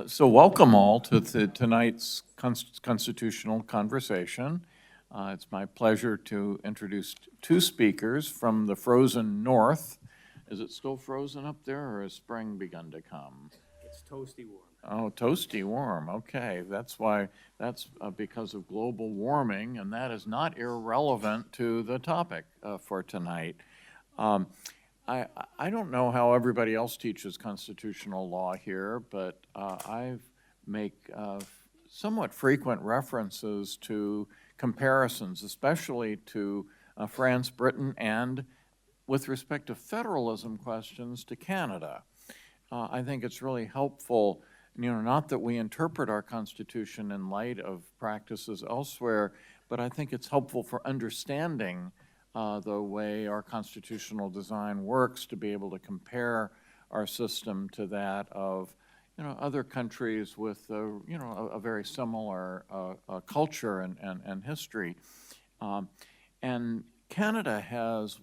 So welcome all to tonight's constitutional conversation. It's my pleasure to introduce two speakers from the frozen north. Is it still frozen up there, or has spring begun to come? It's toasty warm. Oh, toasty warm, okay. That's because of global warming, and that is not irrelevant to the topic for tonight. I don't know how everybody else teaches constitutional law here, but I make somewhat frequent references to comparisons, especially to France, Britain, and with respect to federalism questions, to Canada. I think it's really helpful, not that we interpret our Constitution in light of practices elsewhere, but I think it's helpful for understanding the way our constitutional design works to be able to compare our system to that of other countries with a very similar culture and history. And Canada has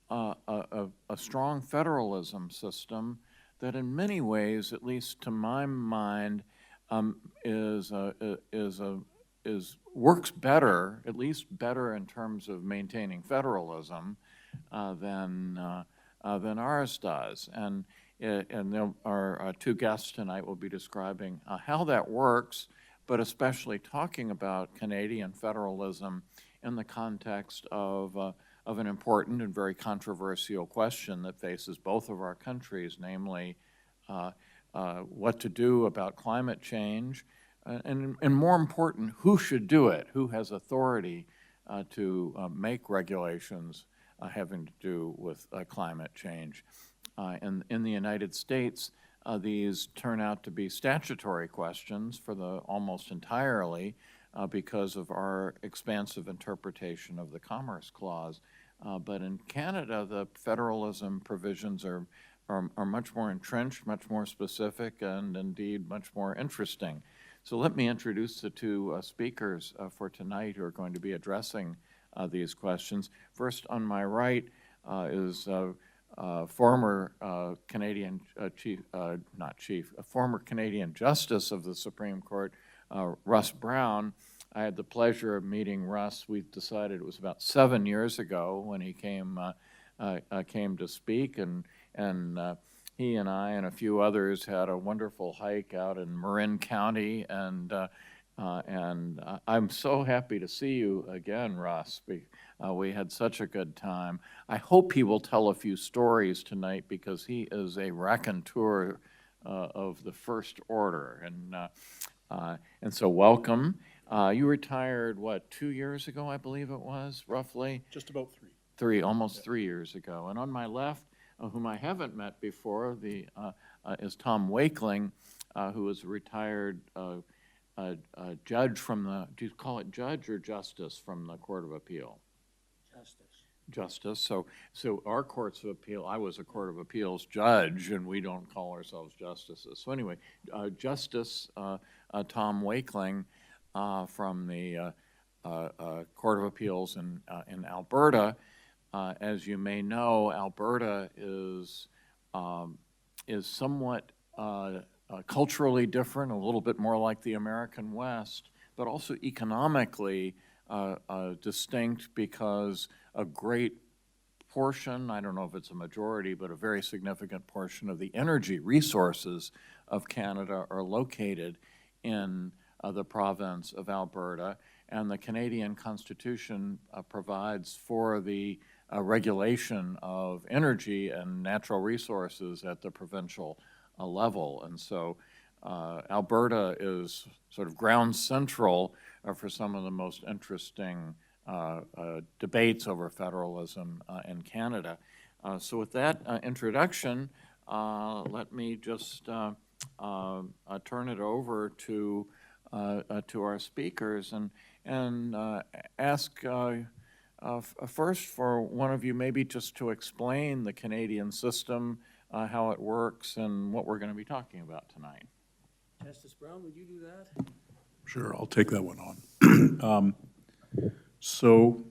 a strong federalism system that in many ways, at least to my mind, works better, at least better in terms of maintaining federalism than ours does. And our two guests tonight will be describing how that works, but especially talking about Canadian federalism in the context of an important and very controversial question that faces both of our countries, namely what to do about climate change, and more important, who should do it, who has authority to make regulations having to do with climate change. In the United States, these turn out to be statutory questions for almost entirely because of our expansive interpretation of the Commerce Clause. But in Canada, the federalism provisions are much more entrenched, much more specific, and indeed much more interesting. So let me introduce the two speakers for tonight who are going to be addressing these questions. First, on my right is former Canadian former Canadian Justice of the Supreme Court, Russ Brown. I had the pleasure of meeting Russ. We decided it was about 7 years ago when he came to speak, and he and I and a few others had a wonderful hike out in Marin County, and I'm so happy to see you again, Russ. We had such a good time. I hope he will tell a few stories tonight because he is a raconteur of the first order, and so welcome. You retired, what, 2 years ago, I believe it was, roughly? Just about three. Almost 3 years ago. And on my left, whom I haven't met before, is Tom Wakeling, who is a retired judge from do you call it judge or justice from the Court of Appeal? Justice. So our courts of appeal, I was a Court of Appeals judge, and we don't call ourselves justices. So anyway, Justice Tom Wakeling from the Court of Appeals in Alberta. As you may know, Alberta is somewhat culturally different, a little bit more like the American West, but also economically distinct because a great portion, I don't know if it's a majority, but a very significant portion of the energy resources of Canada are located in the province of Alberta, and the Canadian Constitution provides for the regulation of energy and natural resources at the provincial level. And so Alberta is sort of ground central for some of the most interesting debates over federalism in Canada. So with that introduction, let me just turn it over to our speakers and ask first for one of you maybe just to explain the Canadian system, how it works, and what we're going to be talking about tonight. Justice Brown, would you do that? Sure, I'll take that one on. So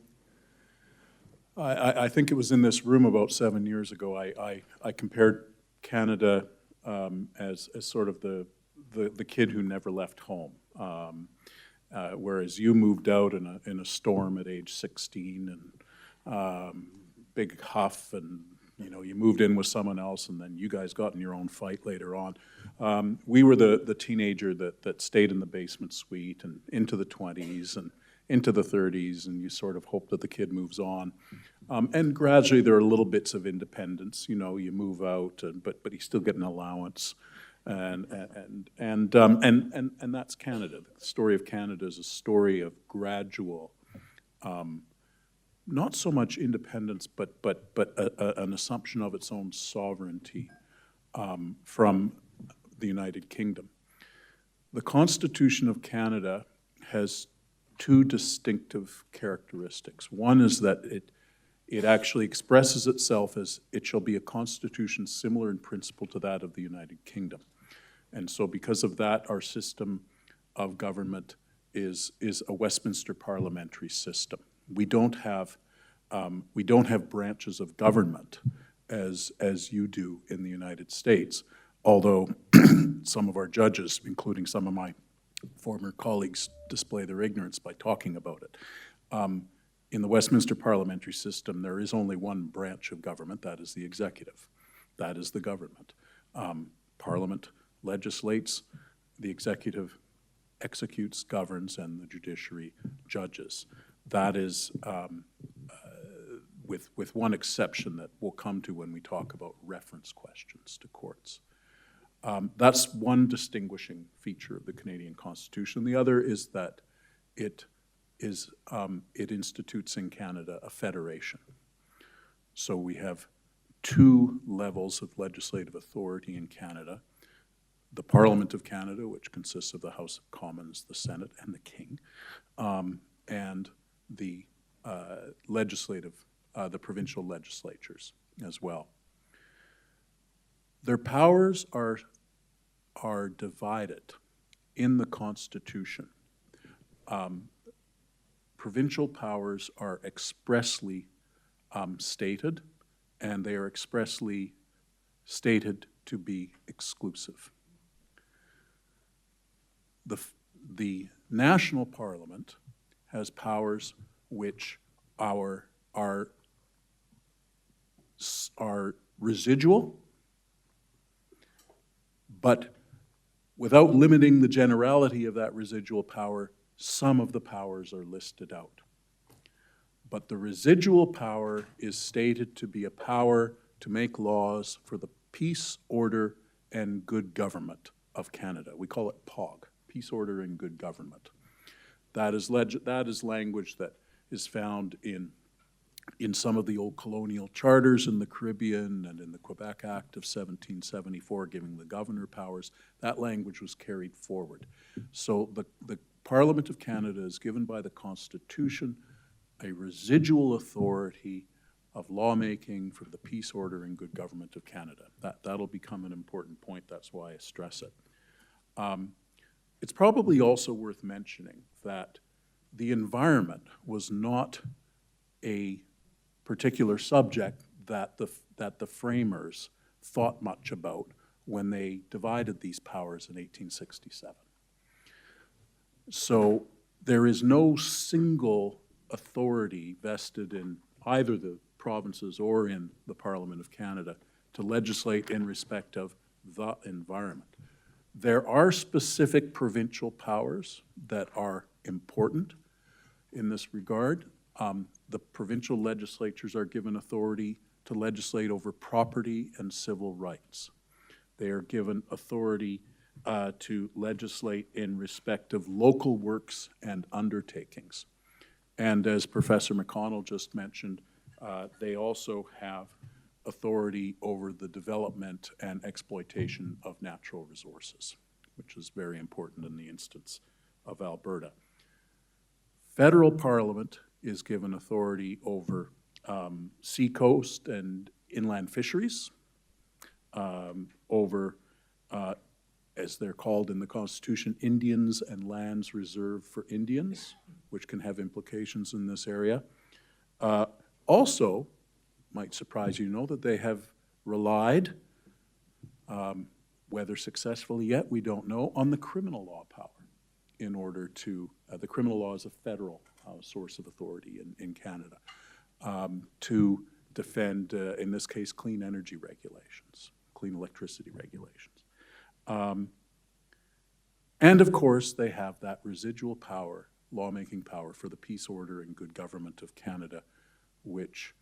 I think it was in this room about 7 years ago, I compared Canada as sort of the the kid who never left home. Whereas you moved out in a storm at age 16 and big huff, and you moved in with someone else, and then you guys got in your own fight later on. We were the teenager that stayed in the basement suite and into the 20s and into the 30s, and you sort of hope that the kid moves on. And gradually there are little bits of independence. You move out, but you still get an allowance. And that's Canada. The story of Canada is a story of gradual, not so much independence, but an assumption of its own sovereignty from the United Kingdom. The Constitution of Canada has two distinctive characteristics. One is that it actually expresses itself as it shall be a constitution similar in principle to that of the United Kingdom. And so because of that, our system of government is a Westminster parliamentary system. We don't have branches of government as you do in the United States, although some of our judges, including some of my former colleagues, display their ignorance by talking about it. In the Westminster parliamentary system, there is only one branch of government, that is the executive. That is the government. Parliament legislates, the executive executes, governs, and the judiciary judges. That is, with one exception that we'll come to when we talk about reference questions to courts. That's one distinguishing feature of the Canadian Constitution. The other is that it institutes in Canada a federation. So we have two levels of legislative authority in Canada. The Parliament of Canada, which consists of the House of Commons, the Senate, and the King, and the the provincial legislatures as well. Their powers are divided in the Constitution. Provincial powers are expressly stated, and they are expressly stated to be exclusive. The national parliament has powers which are residual, but without limiting the generality of that residual power, some of the powers are listed out. But the residual power is stated to be a power to make laws for the peace, order, and good government of Canada. We call it POG, peace, order, and good government. That is language that is found in some of the old colonial charters in the Caribbean and in the Quebec Act of 1774, giving the governor powers. That language was carried forward. So the Parliament of Canada is given by the Constitution a residual authority of lawmaking for the peace, order, and good government of Canada. That'll become an important point. That's why I stress it. It's probably also worth mentioning that the environment was not a particular subject that the framers thought much about when they divided these powers in 1867. So there is no single authority vested in either the provinces or in the Parliament of Canada to legislate in respect of the environment. There are specific provincial powers that are important in this regard. The provincial legislatures are given authority to legislate over property and civil rights. They are given authority to legislate in respect of local works and undertakings. And as Professor McConnell just mentioned, they also have authority over the development and exploitation of natural resources, which is very important in the instance of Alberta. Federal Parliament is given authority over seacoast and inland fisheries, over, as they're called in the Constitution, Indians and lands reserved for Indians, which can have implications in this area. Also, might surprise you to know that they have relied whether successfully yet, we don't know, on the criminal law power in order to, the criminal law is a federal source of authority in Canada, to defend, in this case, clean energy regulations, clean electricity regulations. And of course, they have that residual power, lawmaking power for the peace, order, and good government of Canada, which,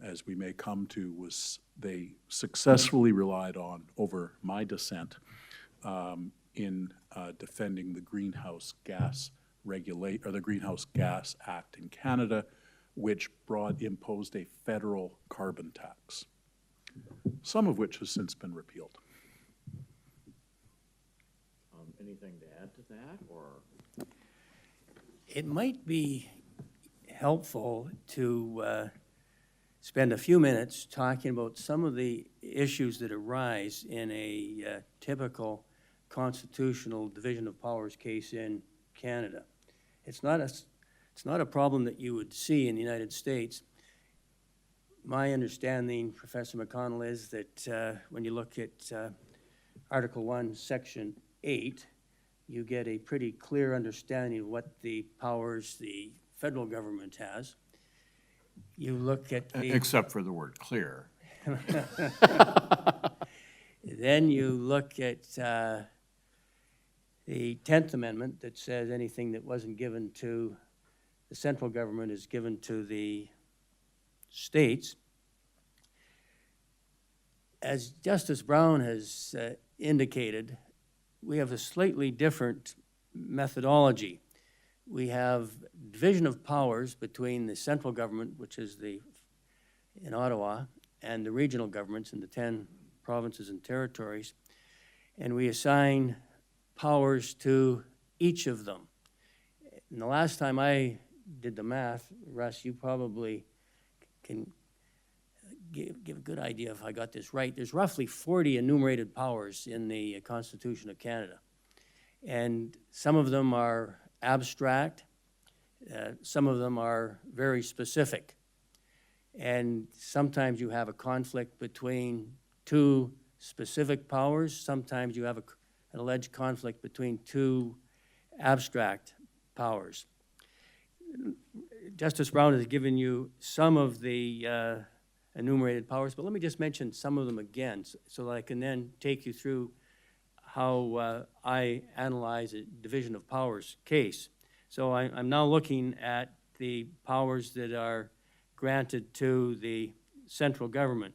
as we may come to, they successfully relied on over my dissent in defending the Greenhouse Gas the Greenhouse Gas Act in Canada, which imposed a federal carbon tax, some of which has since been repealed. Anything to add to that, or? It might be helpful to spend a few minutes talking about some of the issues that arise in a typical constitutional division of powers case in Canada. It's not a problem that you would see in the United States. My understanding, Professor McConnell, is that when you look at Article 1, Section 8, you get a pretty clear understanding of what the powers the federal government has. You look at the... Except for the word clear. Then you look at the 10th Amendment that says anything that wasn't given to the central government is given to the states. As Justice Brown has indicated, we have a slightly different methodology. We have division of powers between the central government, which is in Ottawa, and the regional governments in the 10 provinces and territories, and we assign powers to each of them. And the last time I did the math, Russ, you probably can give a good idea if I got this right. There's roughly 40 enumerated powers in the Constitution of Canada. And some of them are abstract, some of them are very specific. And sometimes you have a conflict between two specific powers, sometimes you have an alleged conflict between two abstract powers. Justice Brown has given you some of the enumerated powers, but let me just mention some of them again so that I can then take you through how I analyze a division of powers case. So I'm now looking at the powers that are granted to the central government.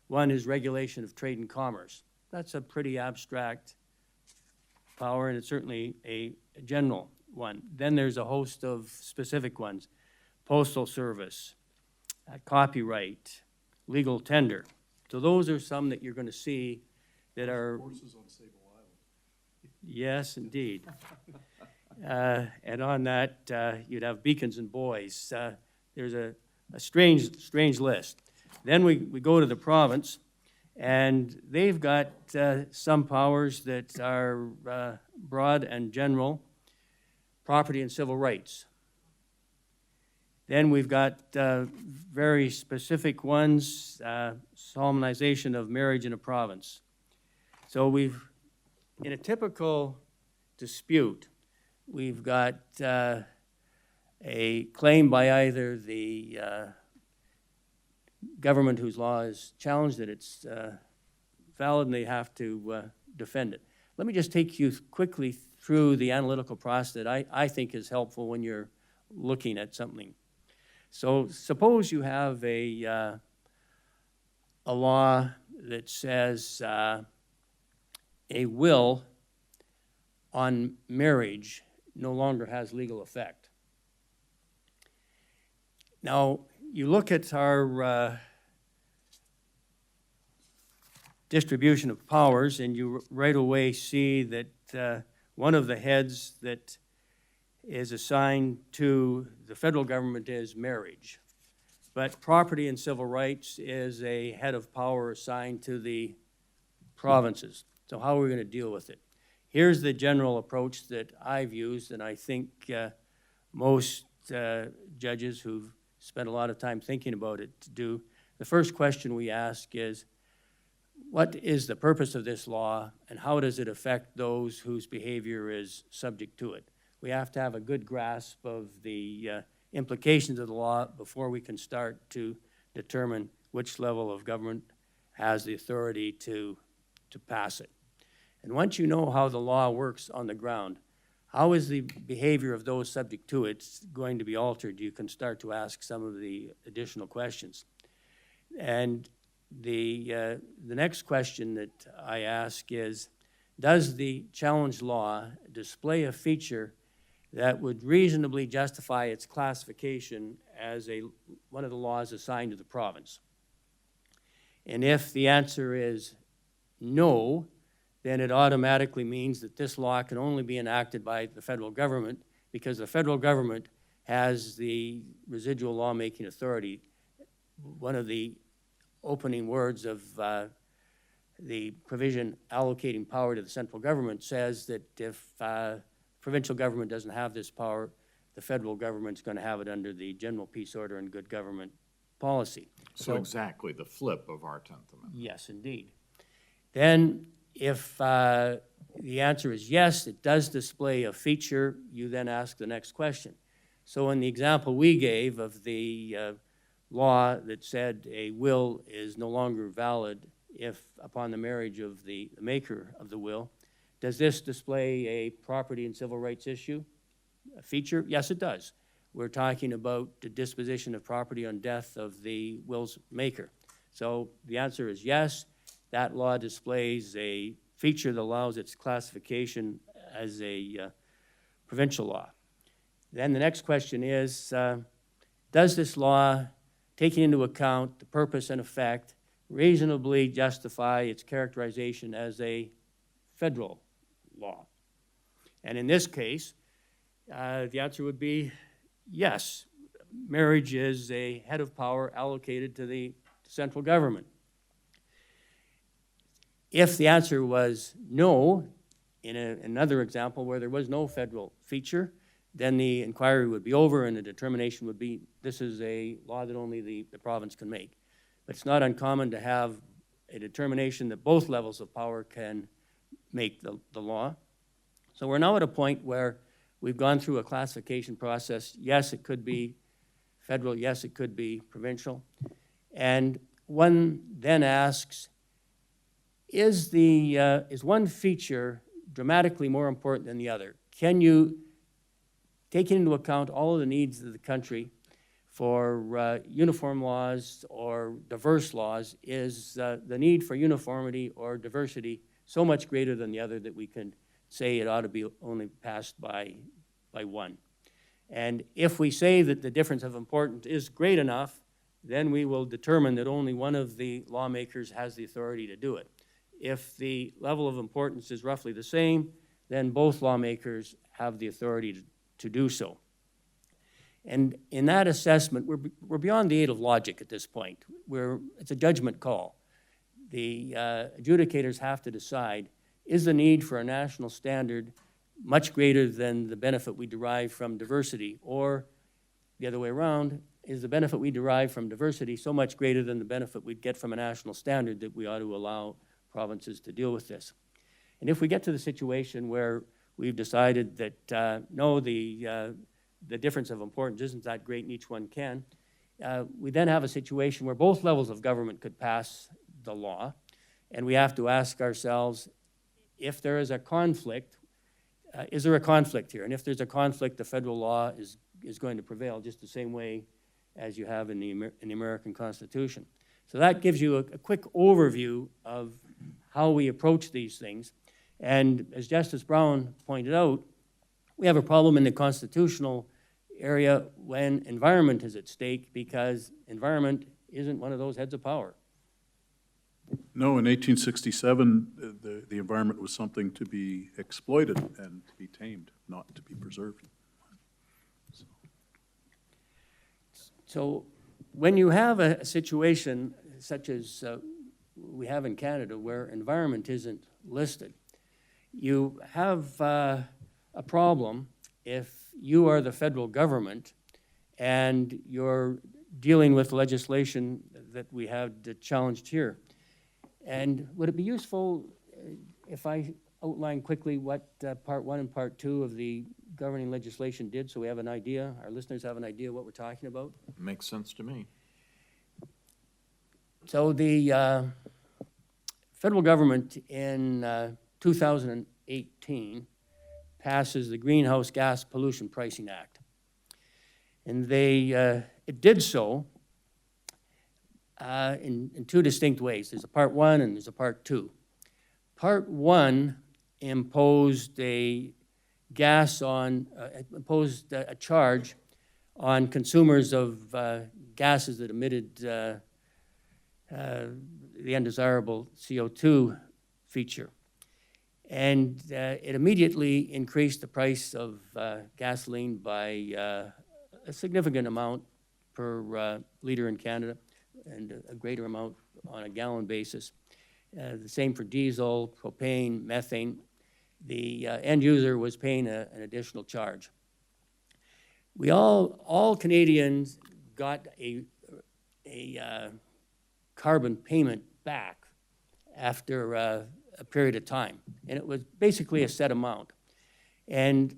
One is regulation of trade and commerce. That's a pretty abstract power, and it's certainly a general one. Then there's a host of specific ones: postal service, copyright, legal tender. So those are some that you're going to see that are... Horses on Sable Island. Yes, indeed. And on that, you'd have beacons and buoys. There's a strange list. Then we go to the province, and they've got some powers that are broad and general: property and civil rights. Then we've got very specific ones: solemnization of marriage in a province. So in a typical dispute, we've got a claim by either the government whose law is challenged that it's valid, and they have to defend it. Let me just take you quickly through the analytical process that I think is helpful when you're looking at something. So suppose you have a law that says a will on marriage no longer has legal effect. Now, you look at our distribution of powers, and you right away see that one of the heads that is assigned to the federal government is marriage. But property and civil rights is a head of power assigned to the provinces. So how are we going to deal with it? Here's the general approach that I've used, and I think most judges who've spent a lot of time thinking about it do. The first question we ask is, what is the purpose of this law and how does it affect those whose behavior is subject to it? We have to have a good grasp of the implications of the law before we can start to determine which level of government has the authority to pass it. And once you know how the law works on the ground, how is the behavior of those subject to it going to be altered? You can start to ask some of the additional questions. And the next question that I ask is, does the challenge law display a feature that would reasonably justify its classification as one of the laws assigned to the province? And if the answer is no, then it automatically means that this law can only be enacted by the federal government because the federal government has the residual lawmaking authority. One of the opening words of the provision allocating power to the central government says that if provincial government doesn't have this power, the federal government's going to have it under the general peace order and good government policy. So exactly the flip of our 10th Amendment. Yes, indeed. Then if the answer is yes, it does display a feature, you then ask the next question. So in the example we gave of the law that said a will is no longer valid if upon the marriage of the maker of the will, does this display a property and civil rights issue, a feature? Yes, it does. We're talking about the disposition of property on death of the will's maker. So the answer is yes. That law displays a feature that allows its classification as a provincial law. Then the next question is, does this law, taking into account the purpose and effect, reasonably justify its characterization as a federal law? And in this case, the answer would be yes. Marriage is a head of power allocated to the central government. If the answer was no, in another example where there was no federal feature, then the inquiry would be over and the determination would be this is a law that only the province can make. But it's not uncommon to have a determination that both levels of power can make the law. So we're now at a point where we've gone through a classification process. Yes, it could be federal. Yes, it could be provincial. And one then asks, is one feature dramatically more important than the other? Can you take into account all of the needs of the country for uniform laws or diverse laws? Is the need for uniformity or diversity so much greater than the other that we can say it ought to be only passed by one? And if we say that the difference of importance is great enough, then we will determine that only one of the lawmakers has the authority to do it. If the level of importance is roughly the same, then both lawmakers have the authority to do so. And in that assessment, we're beyond the aid of logic at this point. It's a judgment call. The adjudicators have to decide, is the need for a national standard much greater than the benefit we derive from diversity? Or the other way around, is the benefit we derive from diversity so much greater than the benefit we'd get from a national standard that we ought to allow provinces to deal with this? And if we get to the situation where we've decided that, no, the difference of importance isn't that great and each one can, we then have a situation where both levels of government could pass the law, and we have to ask ourselves, if there is a conflict, is there a conflict here? And if there's a conflict, the federal law is going to prevail just the same way as you have in the American Constitution. So that gives you a quick overview of how we approach these things. And as Justice Brown pointed out, we have a problem in the constitutional area when environment is at stake, because environment isn't one of those heads of power. No, in 1867, the environment was something to be exploited and to be tamed, not to be preserved. So when you have a situation such as we have in Canada where environment isn't listed, you have a problem if you are the federal government and you're dealing with legislation that we have challenged here. And would it be useful if I outline quickly what Part 1 and Part 2 of the governing legislation did, so we have an idea, our listeners have an idea what we're talking about? Makes sense to me. So the federal government in 2018 passes the Greenhouse Gas Pollution Pricing Act. And it did so in two distinct ways. There's a Part 1 and there's a Part 2. Part 1 imposed a charge on consumers of gases that emitted the undesirable CO2 feature. And it immediately increased the price of gasoline by a significant amount per liter in Canada and a greater amount on a gallon basis. The same for diesel, propane, methane. The end user was paying an additional charge. We all Canadians got a carbon payment back after a period of time, and it was basically a set amount. And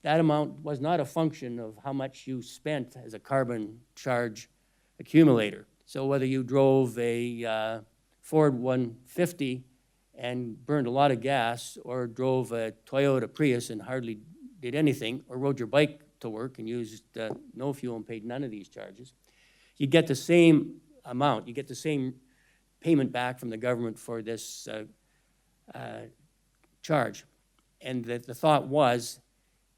that amount was not a function of how much you spent as a carbon charge accumulator. So whether you drove a Ford 150 and burned a lot of gas, or drove a Toyota Prius and hardly did anything, or rode your bike to work and used no fuel and paid none of these charges, you get the same amount. You get the same payment back from the government for this charge. And the thought was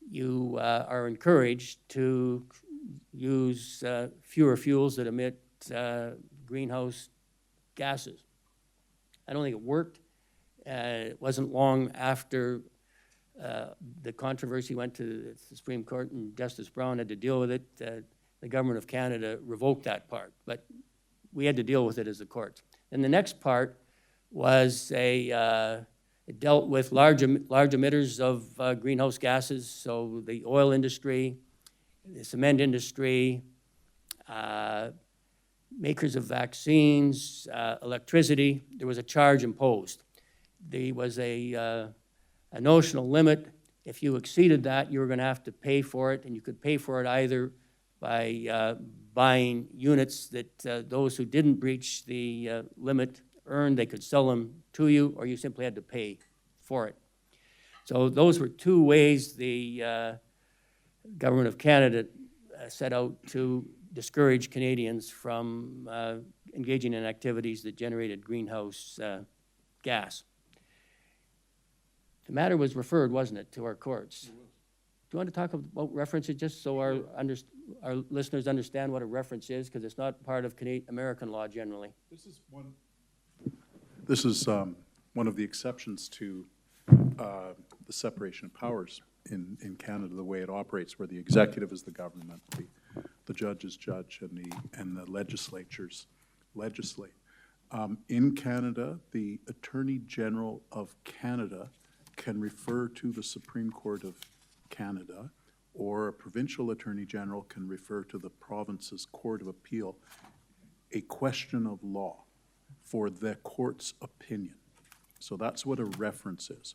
you are encouraged to use fewer fuels that emit greenhouse gases. I don't think it worked. It wasn't long after the controversy went to the Supreme Court and Justice Brown had to deal with it. The government of Canada revoked that part, but we had to deal with it as the courts. And the next part was it dealt with large emitters of greenhouse gases, so the oil industry, the cement industry, makers of vaccines, electricity. There was a charge imposed. There was a notional limit. If you exceeded that, you were going to have to pay for it, and you could pay for it either by buying units that those who didn't breach the limit earned. They could sell them to you, or you simply had to pay for it. So those were two ways the government of Canada set out to discourage Canadians from engaging in activities that generated greenhouse gas. The matter was referred, wasn't it, to our courts? Do you want to talk about references, just so our listeners understand what a reference is, because it's not part of American law generally? This is one of the exceptions to the separation of powers in Canada, the way it operates, where the executive is the government, the judge is judge, and the legislatures legislate. In Canada, the Attorney General of Canada can refer to the Supreme Court of Canada, or a provincial Attorney General can refer to the province's Court of Appeal, a question of law for the court's opinion. So that's what a reference is.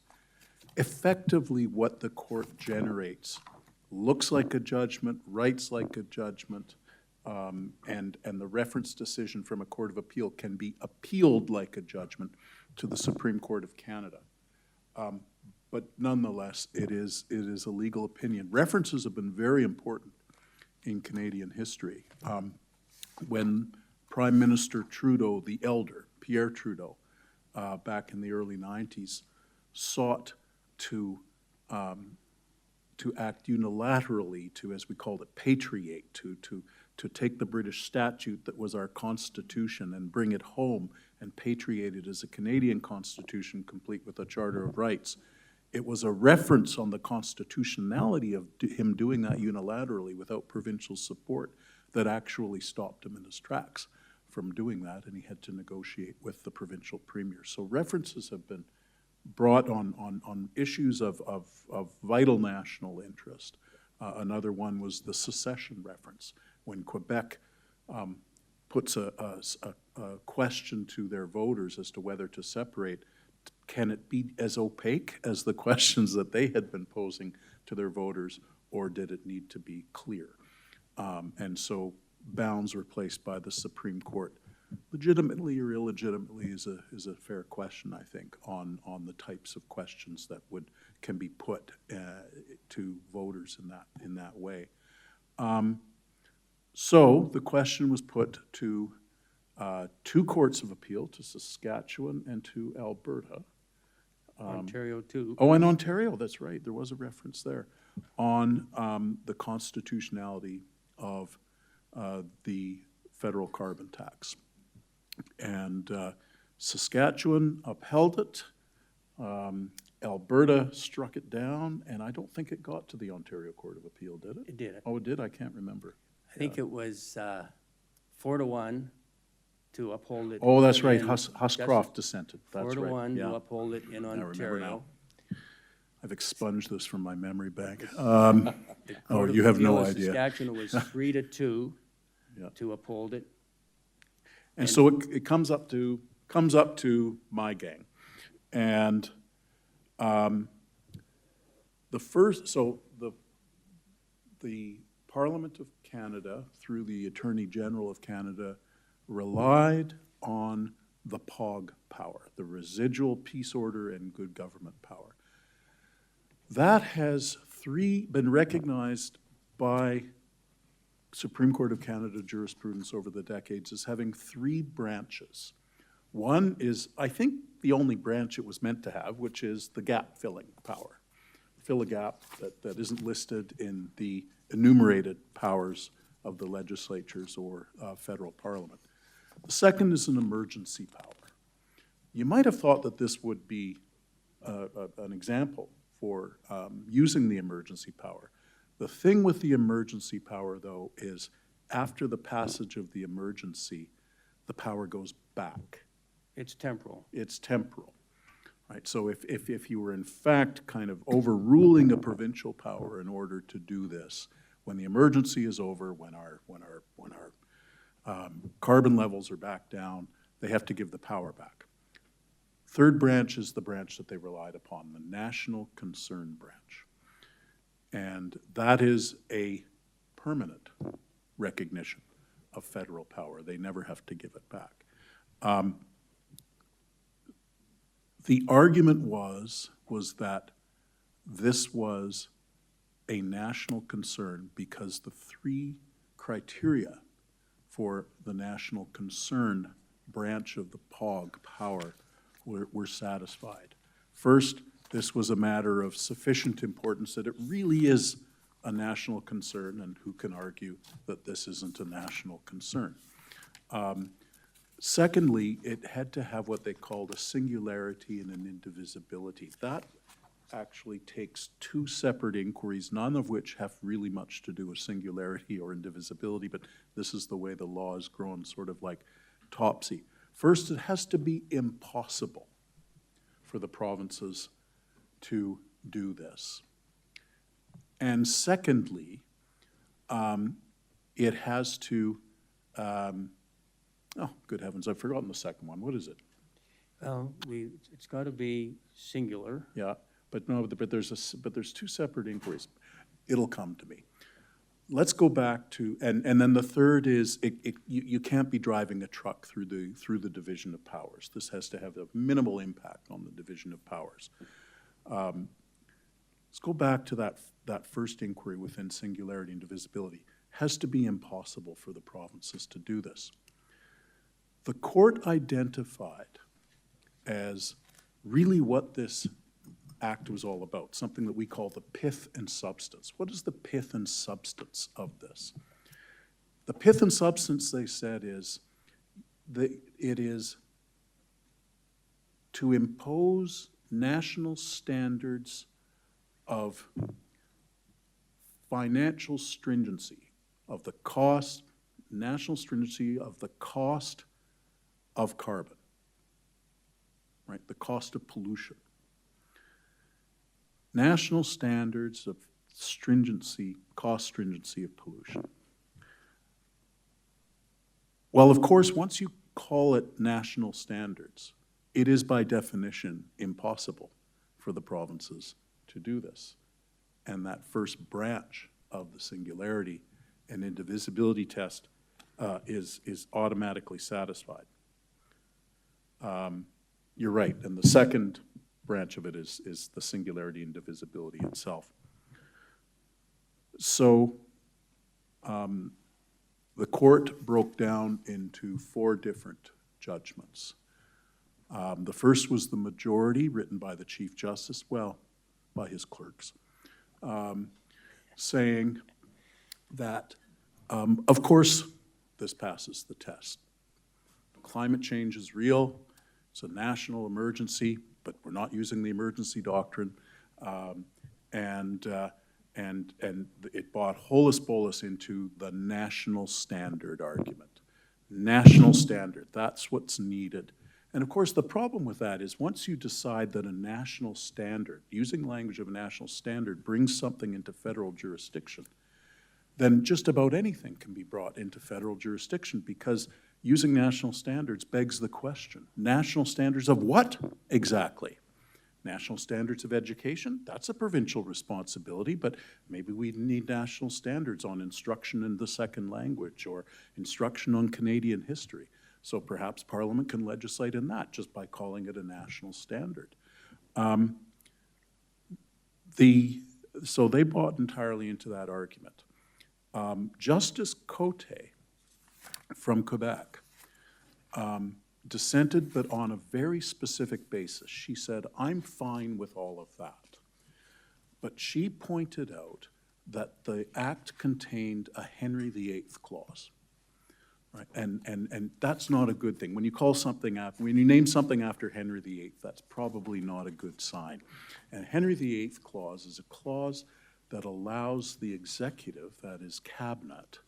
Effectively, what the court generates looks like a judgment, writes like a judgment, and the reference decision from a court of appeal can be appealed like a judgment to the Supreme Court of Canada. But nonetheless, it is a legal opinion. References have been very important in Canadian history. When Prime Minister Trudeau, the elder, Pierre Trudeau, back in the early 90s, sought to act unilaterally, to, as we called it, patriate, to take the British statute that was our Constitution and bring it home and patriate it as a Canadian Constitution, complete with a Charter of Rights. It was a reference on the constitutionality of him doing that unilaterally without provincial support that actually stopped him in his tracks from doing that, and he had to negotiate with the provincial premier. So references have been brought on issues of vital national interest. Another one was the secession reference, when Quebec puts a question to their voters as to whether to separate, can it be as opaque as the questions that they had been posing to their voters, or did it need to be clear? And so bounds were placed by the Supreme Court. Legitimately or illegitimately is a fair question, I think, on the types of questions that can be put to voters in that way. So the question was put to two courts of appeal, to Saskatchewan and to Alberta. Ontario too. Oh, and Ontario, that's right, there was a reference there, on the constitutionality of the federal carbon tax. And Saskatchewan upheld it, Alberta struck it down, and I don't think it got to the Ontario Court of Appeal, did it? It did it. Oh, it did? I can't remember. I think it was 4-1 to uphold it. Oh, that's right, in Huscroft dissented, that's right. 4-1 yeah. to uphold it in I remember now. Ontario. I've expunged this from my memory bank. The Oh, Court of you have no Appeal in idea. Saskatchewan was 3-2 Yeah. to uphold it. And so it comes up to my gang. And the Parliament of Canada, through the Attorney General of Canada, relied on the POG power, the residual peace order and good government power. That has been recognized by Supreme Court of Canada jurisprudence over the decades as having three branches. One is, I think, the only branch it was meant to have, which is the gap-filling power. Fill a gap that isn't listed in the enumerated powers of the legislatures or federal parliament. The second is an emergency power. You might have thought that this would be an example for using the emergency power. The thing with the emergency power, though, is after the passage of the emergency, the power goes back. It's temporal. It's temporal, right? So if you were in fact kind of overruling a provincial power in order to do this, when the emergency is over, when our carbon levels are back down, they have to give the power back. Third branch is the branch that they relied upon, the national concern branch. And that is a permanent recognition of federal power. They never have to give it back. The argument was that this was a national concern because the three criteria for the national concern branch of the POG power were satisfied. First, this was a matter of sufficient importance that it really is a national concern, and who can argue that this isn't a national concern? Secondly, it had to have what they called a singularity and an indivisibility. That actually takes two separate inquiries, none of which have really much to do with singularity or indivisibility, but this is the way the law has grown, sort of like Topsy. First, it has to be impossible for the provinces to do this. And secondly, it has to, oh, good heavens, I've forgotten the second one. What is it? Well, it's got to be singular. Yeah, but no, but there's two separate inquiries. It'll come to me. Let's go back to, and then the third is, you can't be driving a truck through the division of powers. This has to have a minimal impact on the division of powers. Let's go back to that first inquiry within singularity and divisibility. It has to be impossible for the provinces to do this. The court identified as really what this act was all about, something that we call the pith and substance. What is the pith and substance of this? The pith and substance, they said, is it is to impose national standards of financial stringency, of the cost, national stringency of the cost of carbon, right? The cost of pollution. National standards of stringency, cost stringency of pollution. Well, of course, once you call it national standards, it is by definition impossible for the provinces to do this. And that first branch of the singularity and indivisibility test is automatically satisfied. You're right, and the second branch of it is the singularity and divisibility itself. So the court broke down into 4 different judgments. The first was the majority, written by the Chief Justice, well, by his clerks, saying that, of course, this passes the test. Climate change is real. It's a national emergency, but we're not using the emergency doctrine. And it brought holus bolus into the national standard argument. National standard, that's what's needed. And of course, the problem with that is once you decide that a national standard, using language of a national standard, brings something into federal jurisdiction, then just about anything can be brought into federal jurisdiction because using national standards begs the question. National standards of what exactly? National standards of education, that's a provincial responsibility, but maybe we need national standards on instruction in the second language or instruction on Canadian history. So perhaps Parliament can legislate in that just by calling it a national standard. So they bought entirely into that argument. Justice Cote from Quebec dissented, but on a very specific basis. She said, I'm fine with all of that. But she pointed out that the Act contained a Henry VIII clause. Right? And that's not a good thing. When you call something after, when you name something after Henry VIII, that's probably not a good sign. And Henry VIII clause is a clause that allows the executive, that is cabinet,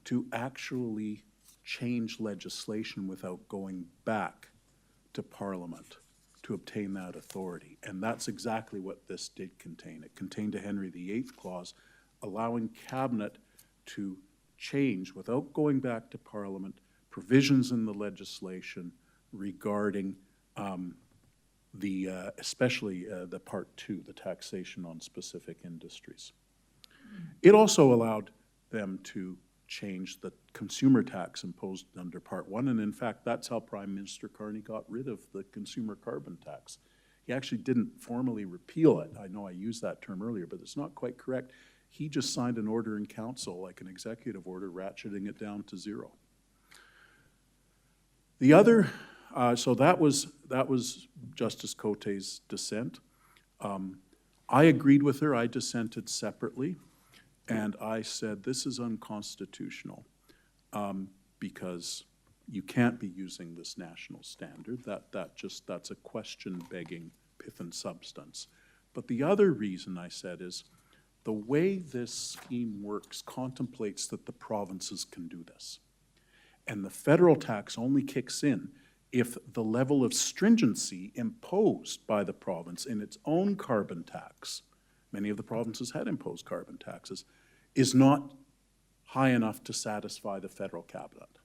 to actually change legislation without going back to Parliament to obtain that authority. And that's exactly what this did contain. It contained a Henry VIII clause allowing cabinet to change, without going back to Parliament, provisions in the legislation regarding especially the Part 2, the taxation on specific industries. It also allowed them to change the consumer tax imposed under Part 1, and in fact, that's how Prime Minister Carney got rid of the consumer carbon tax. He actually didn't formally repeal it. I know I used that term earlier, but it's not quite correct. He just signed an order in council, like an executive order, ratcheting it down to 0. The other, so that was Justice Cote's dissent. I agreed with her. I dissented separately, and I said this is unconstitutional because you can't be using this national standard. That's a question begging pith and substance. But the other reason I said is the way this scheme works contemplates that the provinces can do this. And the federal tax only kicks in if the level of stringency imposed by the province in its own carbon tax, many of the provinces had imposed carbon taxes, is not high enough to satisfy the federal cabinet.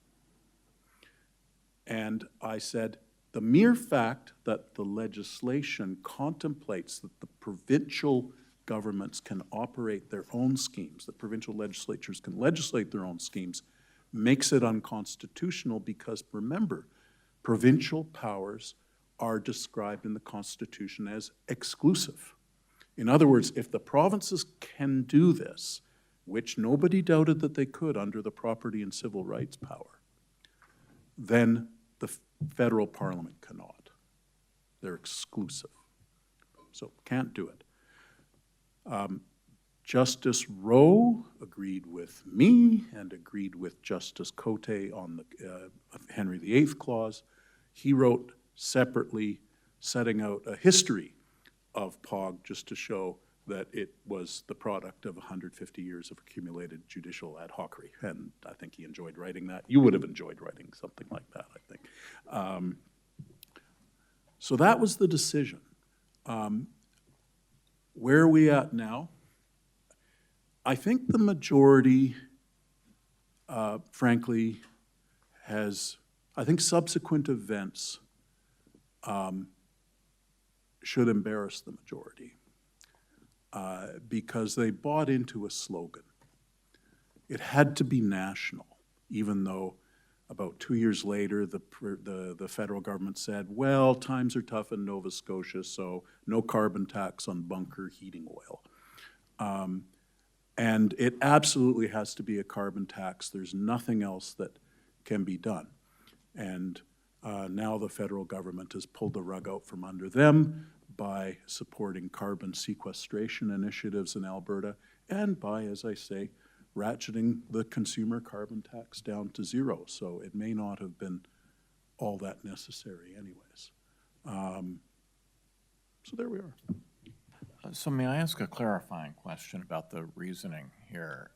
And I said, the mere fact that the legislation contemplates that the provincial governments can operate their own schemes, that provincial legislatures can legislate their own schemes, makes it unconstitutional because, remember, provincial powers are described in the Constitution as exclusive. In other words, if the provinces can do this, which nobody doubted that they could under the property and civil rights power, then the federal parliament cannot. They're exclusive. So can't do it. Justice Rowe agreed with me and agreed with Justice Cote on the Henry VIII clause. He wrote separately, setting out a history of POG just to show that it was the product of 150 years of accumulated judicial ad hocery. And I think he enjoyed writing that. You would have enjoyed writing something like that, I think. So that was the decision. Where are we at now? I think the majority, frankly, has I think subsequent events should embarrass the majority because they bought into a slogan. It had to be national, even though about 2 years later, the federal government said, well, times are tough in Nova Scotia, so no carbon tax on bunker heating oil. And it absolutely has to be a carbon tax. There's nothing else that can be done. And now the federal government has pulled the rug out from under them by supporting carbon sequestration initiatives in Alberta and by, as I say, ratcheting the consumer carbon tax down to zero. So it may not have been all that necessary anyways. So there we are. So may I ask a clarifying question about the reasoning here?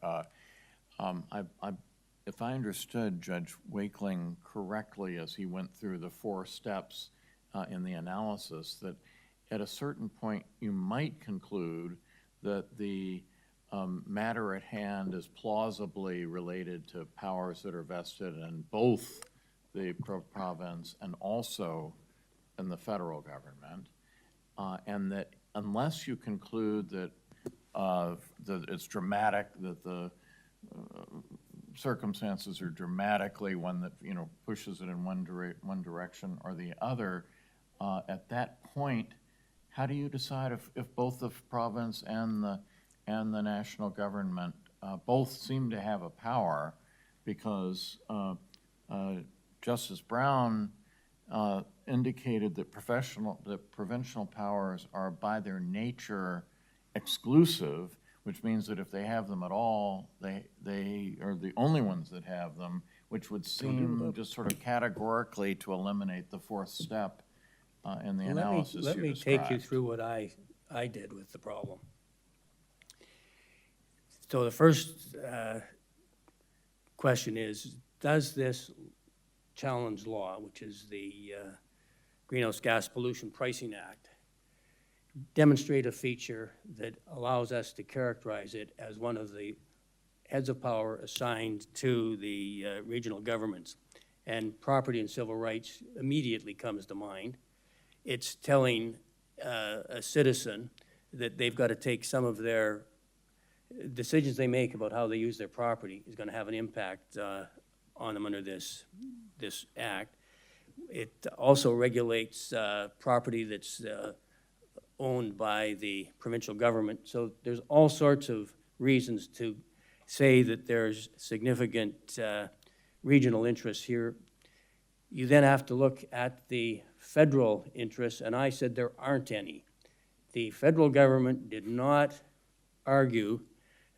If I understood Judge Wakeling correctly as he went through the 4 steps in the analysis, that at a certain point you might conclude that the matter at hand is plausibly related to powers that are vested in both the province and also in the federal government, and that unless you conclude that it's dramatic, that the circumstances are dramatically one that pushes it in one direction or the other, at that point, how do you decide if both the province and the national government both seem to have a power? Because Justice Brown indicated that provincial powers are by their nature exclusive, which means that if they have them at all, they are the only ones that have them, which would seem just sort of categorically to eliminate the 4th step in the analysis Let you me described. take you through what I did with the problem. So the first question is, does this challenge law, which is the Greenhouse Gas Pollution Pricing Act, demonstrate a feature that allows us to characterize it as one of the heads of power assigned to the regional governments? And property and civil rights immediately comes to mind. It's telling a citizen that they've got to take some of their decisions they make about how they use their property is going to have an impact on them under this act. It also regulates property that's owned by the provincial government. So there's all sorts of reasons to say that there's significant regional interests here. You then have to look at the federal interests, and I said there aren't any. The federal government did not argue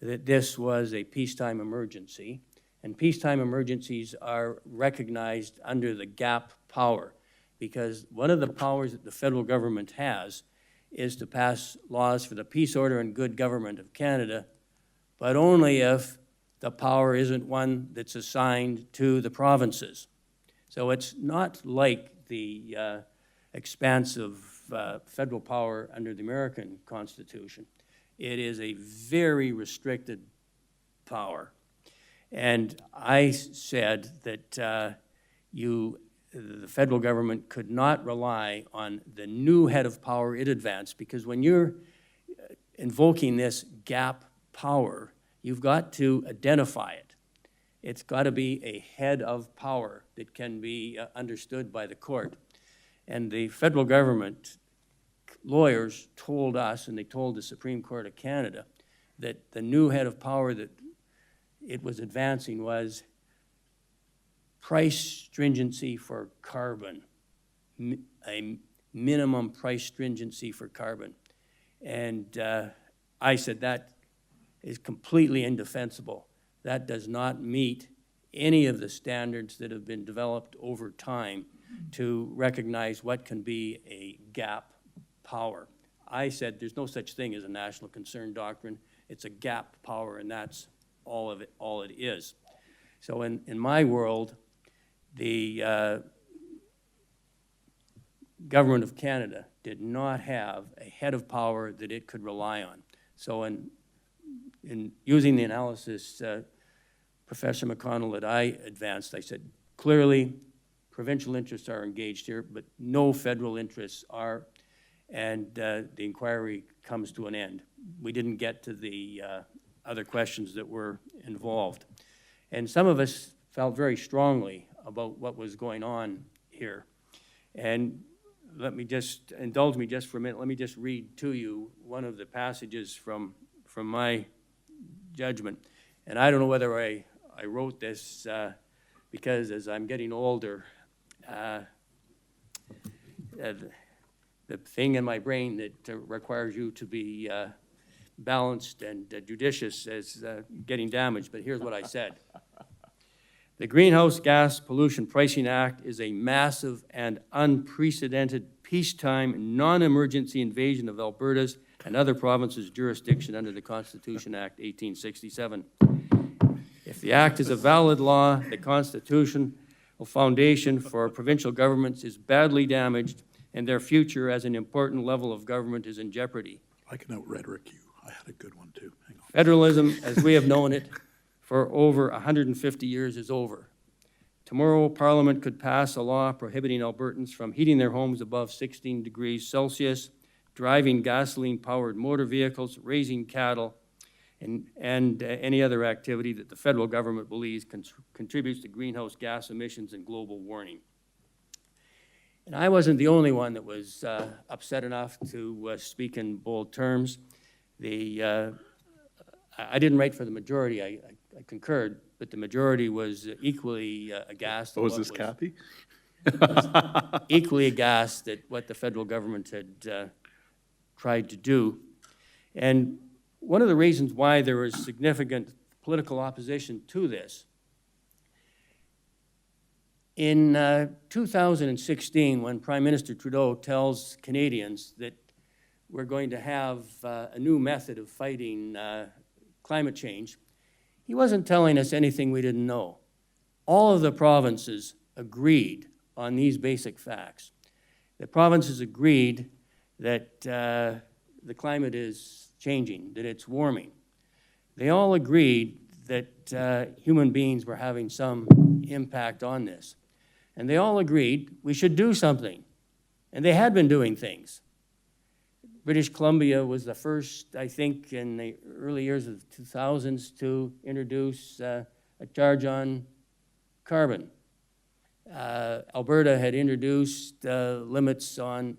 that this was a peacetime emergency, and peacetime emergencies are recognized under the gap power, because one of the powers that the federal government has is to pass laws for the peace, order, and good government of Canada, but only if the power isn't one that's assigned to the provinces. So it's not like the expansive federal power under the American Constitution. It is a very restricted power. And I said that the federal government could not rely on the new head of power it advanced, because when you're invoking this gap power, you've got to identify it. It's got to be a head of power that can be understood by the court. And the federal government lawyers told us, and they told the Supreme Court of Canada, that the new head of power that it was advancing was price stringency for carbon, a minimum price stringency for carbon. And I said that is completely indefensible. That does not meet any of the standards that have been developed over time to recognize what can be a gap power. I said there's no such thing as a national concern doctrine. It's a gap power, and that's all it is. So in my world, the government of Canada did not have a head of power that it could rely on. So in using the analysis Professor McConnell that I advanced, I said, clearly, provincial interests are engaged here, but no federal interests are, and the inquiry comes to an end. We didn't get to the other questions that were involved. And some of us felt very strongly about what was going on here. And let me just, indulge me just for a minute, let me just read to you one of the passages from my judgment. And I don't know whether I wrote this because as I'm getting older, the thing in my brain that requires you to be balanced and judicious is getting damaged, but here's what I said. The Greenhouse Gas Pollution Pricing Act is a massive and unprecedented peacetime, non-emergency invasion of Alberta's and other provinces' jurisdiction under the Constitution Act 1867. If the act is a valid law, the constitutional foundation for provincial governments is badly damaged and their future as an important level of government is in jeopardy. I can out-rhetoric you. I had a good one too. Hang on. Federalism, as we have known it for over 150 years, is over. Tomorrow, Parliament could pass a law prohibiting Albertans from heating their homes above 16 degrees Celsius, driving gasoline-powered motor vehicles, raising cattle, and any other activity that the federal government believes contributes to greenhouse gas emissions and global warming. And I wasn't the only one that was upset enough to speak in bold terms. I didn't write for the majority, I concurred, but the majority was equally aghast. Oh, is this Kathy? Equally aghast at what the federal government had tried to do. And one of the reasons why there was significant political opposition to this, in 2016, when Prime Minister Trudeau tells Canadians that we're going to have a new method of fighting climate change, he wasn't telling us anything we didn't know. All of the provinces agreed on these basic facts. The provinces agreed that the climate is changing, that it's warming. They all agreed that human beings were having some impact on this. And they all agreed we should do something. And they had been doing things. British Columbia was the first, I think, in the early years of the 2000s to introduce a charge on carbon. Alberta had introduced limits on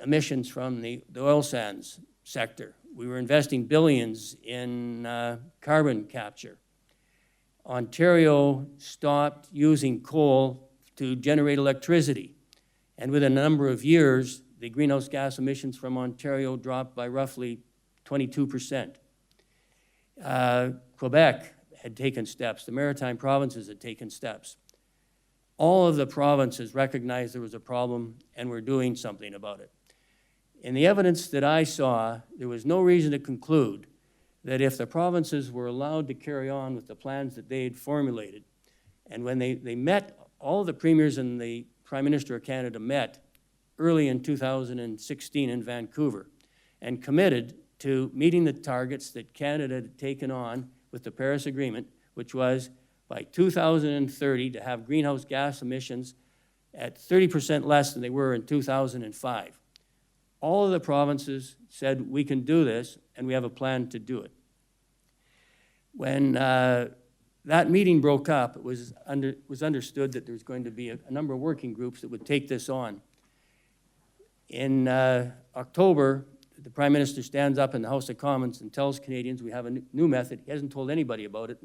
emissions from the oil sands sector. We were investing billions in carbon capture. Ontario stopped using coal to generate electricity. And within a number of years, the greenhouse gas emissions from Ontario dropped by roughly 22%. Quebec had taken steps. The Maritime provinces had taken steps. All of the provinces recognized there was a problem and were doing something about it. In the evidence that I saw, there was no reason to conclude that if the provinces were allowed to carry on with the plans that they had formulated, and when they met, all of the premiers and the Prime Minister of Canada met early in 2016 in Vancouver and committed to meeting the targets that Canada had taken on with the Paris Agreement, which was by 2030 to have greenhouse gas emissions at 30% less than they were in 2005. All of the provinces said, we can do this, and we have a plan to do it. When that meeting broke up, it was understood that there was going to be a number of working groups that would take this on. In October, the Prime Minister stands up in the House of Commons and tells Canadians we have a new method. He hasn't told anybody about it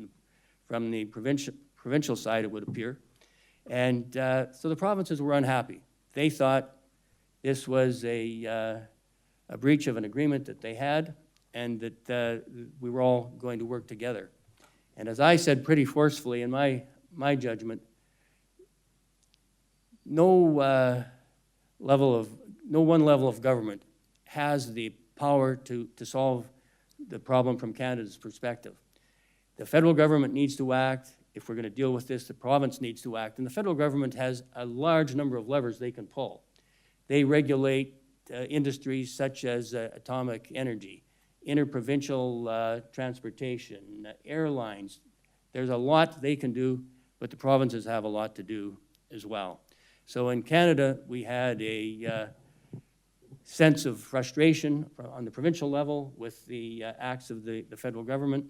from the provincial side, it would appear. And so the provinces were unhappy. They thought this was a breach of an agreement that they had, and that we were all going to work together. And as I said pretty forcefully in my judgment, no one level of government has the power to solve the problem from Canada's perspective. The federal government needs to act. If we're going to deal with this, the province needs to act. And the federal government has a large number of levers they can pull. They regulate industries such as atomic energy, interprovincial transportation, airlines. there's a lot they can do, but the provinces have a lot to do as well. So in Canada, we had a sense of frustration on the provincial level with the acts of the federal government.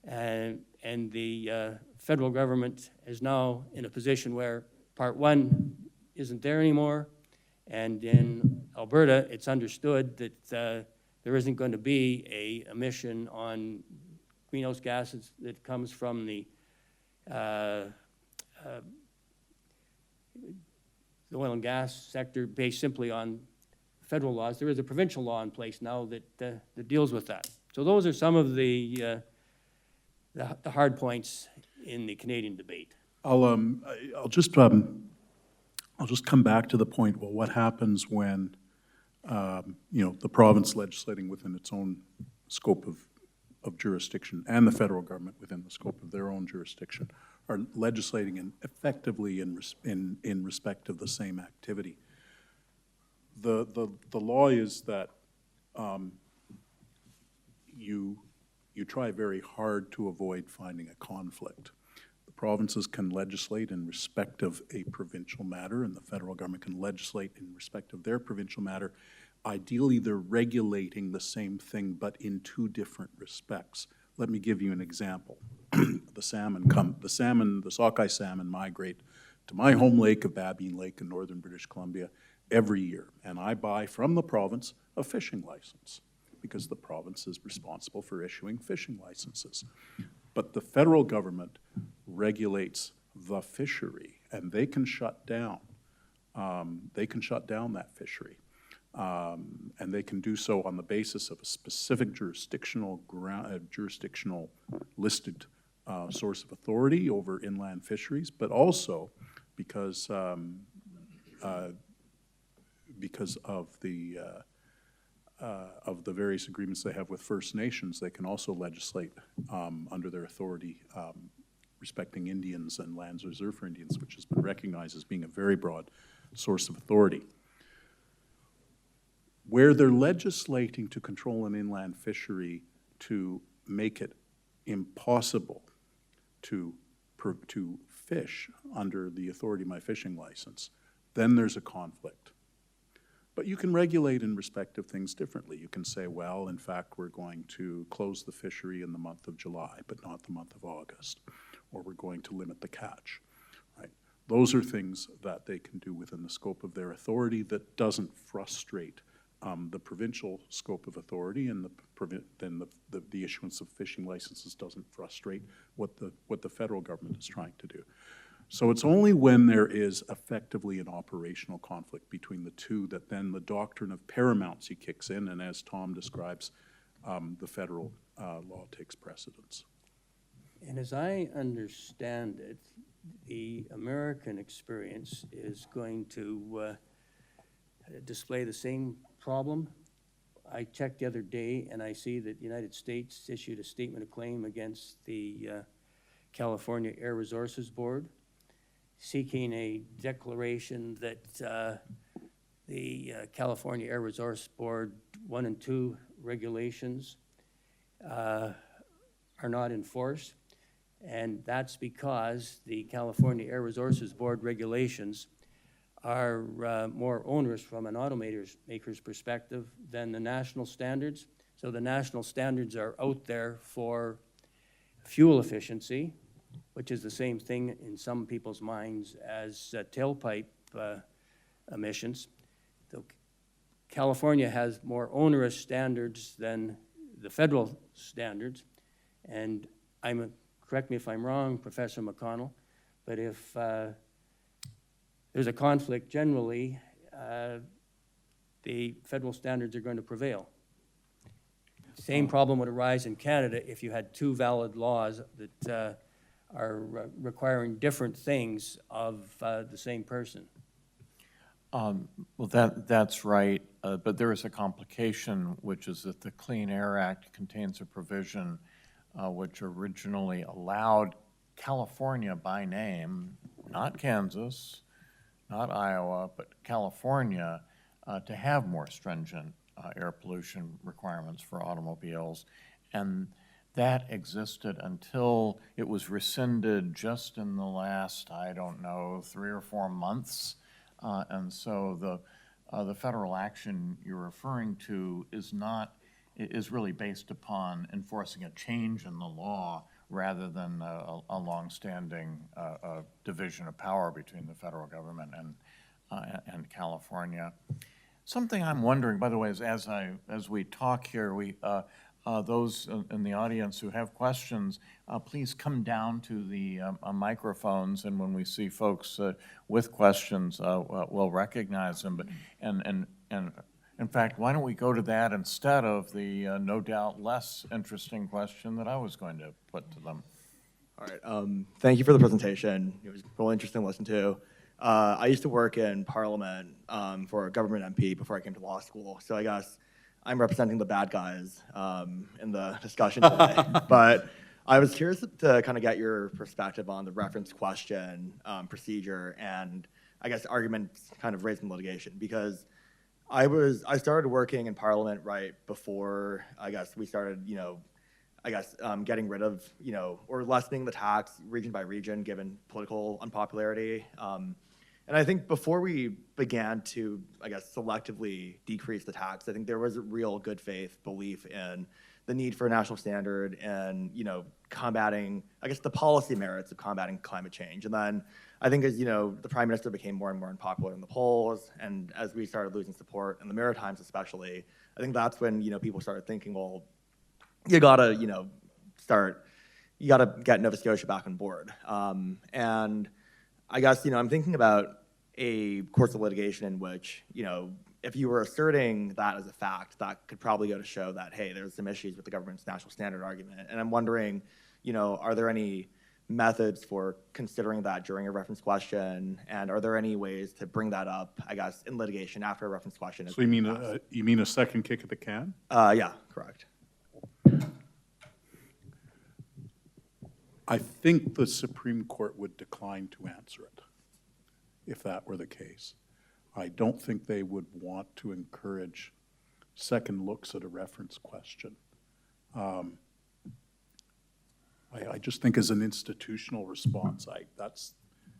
And the federal government is now in a position where Part 1 isn't there anymore. And in Alberta, it's understood that there isn't going to be a emission on greenhouse gases that comes from the oil and gas sector based simply on federal laws. There is a provincial law in place now that deals with that. So those are some of the hard points in the Canadian debate. I'll just come back to the point, well, what happens when, the province legislating within its own scope of jurisdiction and the federal government within the scope of their own jurisdiction are legislating effectively in respect of the same activity. The law is that you try very hard to avoid finding a conflict. The provinces can legislate in respect of a provincial matter, and the federal government can legislate in respect of their provincial matter. Ideally, they're regulating the same thing, but in two different respects. Let me give you an example. The sockeye salmon migrate to my home lake of Babine Lake in northern British Columbia every year, and I buy from the province a fishing license because the province is responsible for issuing fishing licenses. But the federal government regulates the fishery, and they can shut down. That fishery. And they can do so on the basis of a specific jurisdictional listed source of authority over inland fisheries, but also because of the various agreements they have with First Nations, they can also legislate under their authority respecting Indians and lands reserved for Indians, which has been recognized as being a very broad source of authority. Where they're legislating to control an inland fishery to make it impossible to fish under the authority of my fishing license, then there's a conflict. But you can regulate in respect of things differently. You can say, well, in fact, we're going to close the fishery in the month of July, but not the month of August, or we're going to limit the catch, right? Those are things that they can do within the scope of their authority that doesn't frustrate the provincial scope of authority, and the issuance of fishing licenses doesn't frustrate what the federal government is trying to do. So it's only when there is effectively an operational conflict between the two that then the doctrine of paramountcy kicks in, and as Tom describes, the federal law takes precedence. And as I understand it, the American experience is going to display the same problem. I checked the other day, and I see that the United States issued a statement of claim against the California Air Resources Board, seeking a declaration that the California Air Resource Board 1 and 2 regulations are not enforced. And that's because the California Air Resources Board regulations are more onerous from an automaker's perspective than the national standards. So the national standards are out there for fuel efficiency, which is the same thing in some people's minds as tailpipe emissions. So California has more onerous standards than the federal standards, and correct me if I'm wrong, Professor McConnell, but if there's a conflict generally, the federal standards are going to prevail. Same problem would arise in Canada if you had two valid laws that are requiring different things of the same person. Well, that's right, but there is a complication, which is that the Clean Air Act contains a provision which originally allowed California by name, not Kansas, not Iowa, but California, to have more stringent air pollution requirements for automobiles. And that existed until it was rescinded just in the last, I don't know, 3 or 4 months. And so the federal action you're referring to is really based upon enforcing a change in the law rather than a longstanding division of power between the federal government and California. Something I'm wondering, by the way, is as we talk here, those in the audience who have questions, please come down to the microphones, and when we see folks with questions, we'll recognize them. But and in fact, why don't we go to that instead of the no doubt less interesting question that I was going to put to them? All right. Thank you for the presentation. It was really interesting to listen to. I used to work in Parliament for a government MP before I came to law school, so I guess I'm representing the bad guys in the discussion today. But I was curious to kind of get your perspective on the reference question procedure and I guess arguments kind of raised in litigation, because I started working in Parliament right before I guess we started, getting rid of, or lessening the tax region by region given political unpopularity. And I think before we began to, selectively decrease the tax, I think there was a real good faith belief in the need for a national standard and, combating, the policy merits of combating climate change. And then I think as, the Prime Minister became more and more unpopular in the polls, and as we started losing support in the Maritimes especially, I think that's when, people started thinking, well, you gotta get Nova Scotia back on board. And I guess, I'm thinking about a course of litigation in which, if you were asserting that as a fact, that could probably go to show that, hey, there's some issues with the government's national standard argument. And I'm wondering, are there any methods for considering that during a reference question? And are there any ways to bring that up, in litigation after a reference question? So you mean a second kick at the can? Yeah, correct. I think the Supreme Court would decline to answer it if that were the case. I don't think they would want to encourage second looks at a reference question. I just think as an institutional response,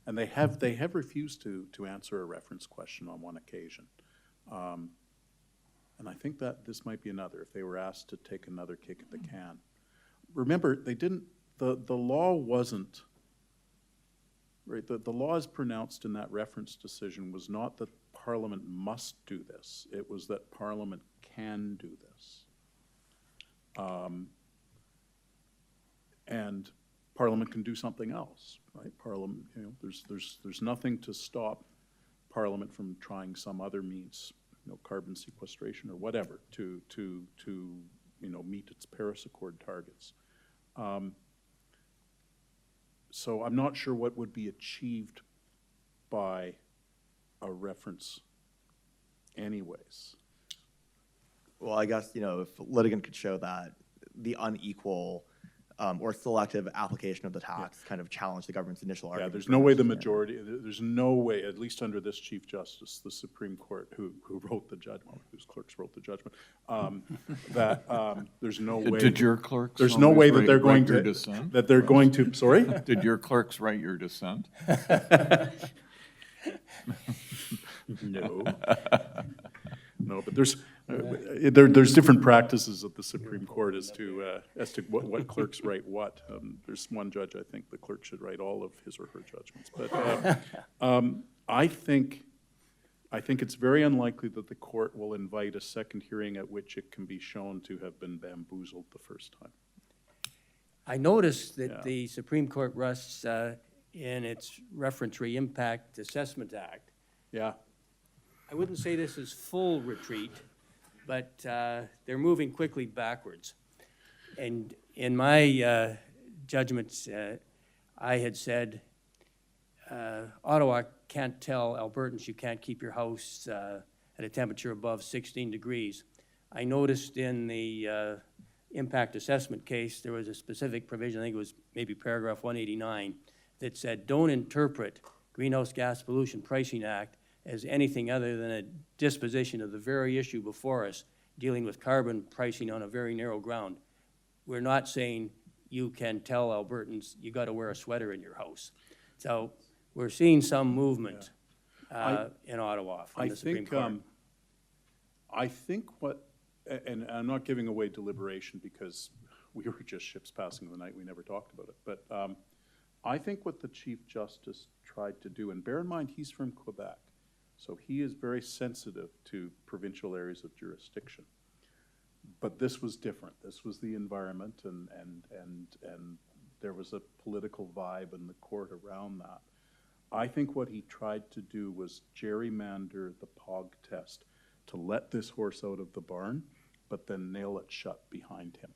and they have refused to answer a reference question on one occasion. And I think that this might be another, if they were asked to take another kick at the can. Remember, the law wasn't, right, the law as pronounced in that reference decision was not that Parliament must do this, it was that Parliament can do this. And Parliament can do something else, right? Parliament, there's nothing to stop Parliament from trying some other means, carbon sequestration or whatever, to meet its Paris Accord targets. So I'm not sure what would be achieved by a reference anyways. Well, I guess, if litigant could show that the unequal or selective application of the tax kind of challenged the government's initial argument. Yeah, there's no way the majority, there's no way, at least under this Chief Justice, the Supreme Court, who wrote the judgment, whose clerks wrote the judgment, there's no way. Did your clerks? There's no way that they're going your to, dissent? that they're going to, sorry? Did your clerks write your dissent? No. No, but there's different practices at the Supreme Court as to what clerks write what. There's one judge, I think the clerk should write all of his or her judgments. But I think it's very unlikely that the court will invite a second hearing at which it can be shown to have been bamboozled the first time. I noticed that the Supreme Court rests in its Reference-Free Impact Assessment Act. Yeah. I wouldn't say this is full retreat, but they're moving quickly backwards. And in my judgments, I had said, Ottawa can't tell Albertans you can't keep your house at a temperature above 16 degrees. I noticed in the impact assessment case, there was a specific provision, I think it was maybe paragraph 189, that said, don't interpret Greenhouse Gas Pollution Pricing Act as anything other than a disposition of the very issue before us, dealing with carbon pricing on a very narrow ground. we're not saying you can tell Albertans, you got to wear a sweater in your house. So we're seeing some movement in Ottawa from the Supreme Court. I think what, and I'm not giving away deliberation because we were just ships passing the night, we never talked about it, but I think what the Chief Justice tried to do, and bear in mind, he's from Quebec, so he is very sensitive to provincial areas of jurisdiction. But this was different. This was the environment, and there was a political vibe in the court around that. I think what he tried to do was gerrymander the POG test to let this horse out of the barn, but then nail it shut behind him.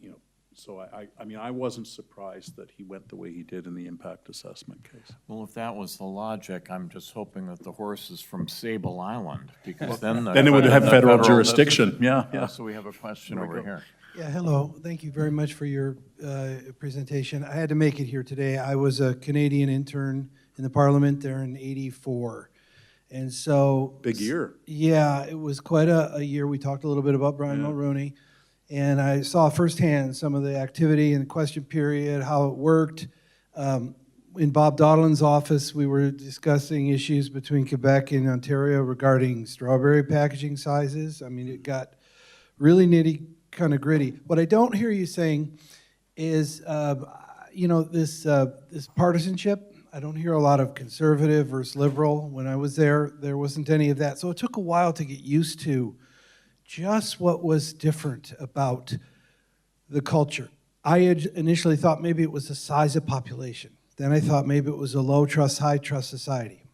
You know, so I mean, I wasn't surprised that he went the way he did in the impact assessment case. Well, if that was the logic, I'm just hoping that the horse is from Sable Island, because then Then it would have federal jurisdiction, yeah. So we have a question over here. Yeah, hello. Thank you very much for your presentation. I had to make it here today. I was a Canadian intern in the Parliament there in '84. And so... Big year. Yeah, it was quite a year. We talked a little bit about Brian Mulroney. And I saw firsthand some of the activity in the question period, how it worked. In Bob Dodlin's office, we were discussing issues between Quebec and Ontario regarding strawberry packaging sizes. I mean, it got really nitty, kind of gritty. What I don't hear you saying is, you know, this partisanship. I don't hear a lot of conservative versus liberal. When I was there wasn't any of that. So it took a while to get used to just what was different about the culture. I had initially thought maybe it was the size of population. Then I thought maybe it was a low trust, high trust society.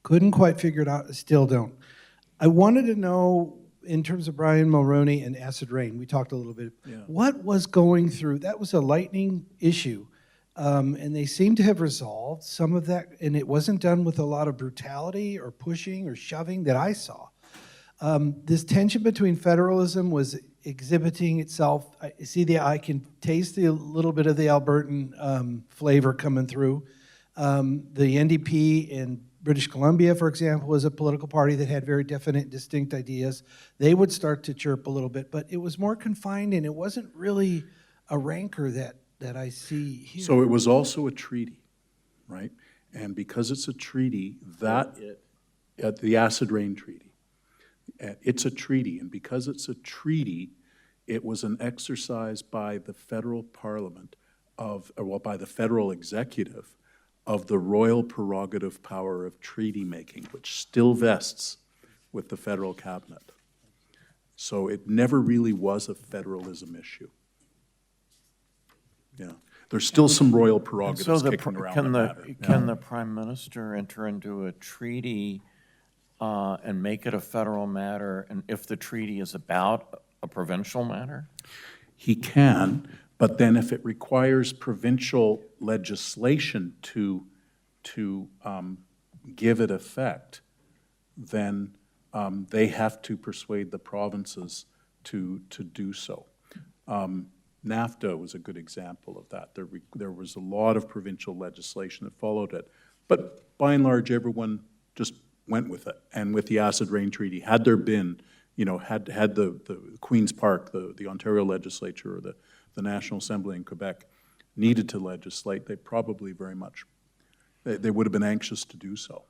Couldn't quite figure it out, still don't. I wanted to know, in terms of Brian Mulroney and acid rain, we talked a little bit, what was going through, that was a lightning issue, and they seem to have resolved some of that, and it wasn't done with a lot of brutality or pushing or shoving that I saw. This tension between federalism was exhibiting itself. I can taste a little bit of the Albertan flavor coming through. The NDP in British Columbia, for example, was a political party that had very definite, distinct ideas. They would start to chirp a little bit, but it was more confined, and it wasn't really a rancor that I see here. So it was also a treaty, right? And because it's a treaty, the acid rain treaty, it's a treaty, and because it's a treaty, it was an exercise by the federal parliament by the federal executive of the royal prerogative power of treaty making, which still vests with the federal cabinet. So it never really was a federalism issue. Yeah, there's still some royal prerogatives kicking around the matter. Can the Prime Minister enter into a treaty and make it a federal matter, and if the treaty is about a provincial matter? He can, but then if it requires provincial legislation to give it effect, then they have to persuade the provinces to do so. NAFTA was a good example of that. There was a lot of provincial legislation that followed it, but by and large, everyone just went with it. And with the acid rain treaty, had there been, you know, had the Queen's Park, the Ontario legislature, or the National Assembly in Quebec needed to legislate, they probably very much, they would have been anxious to do so.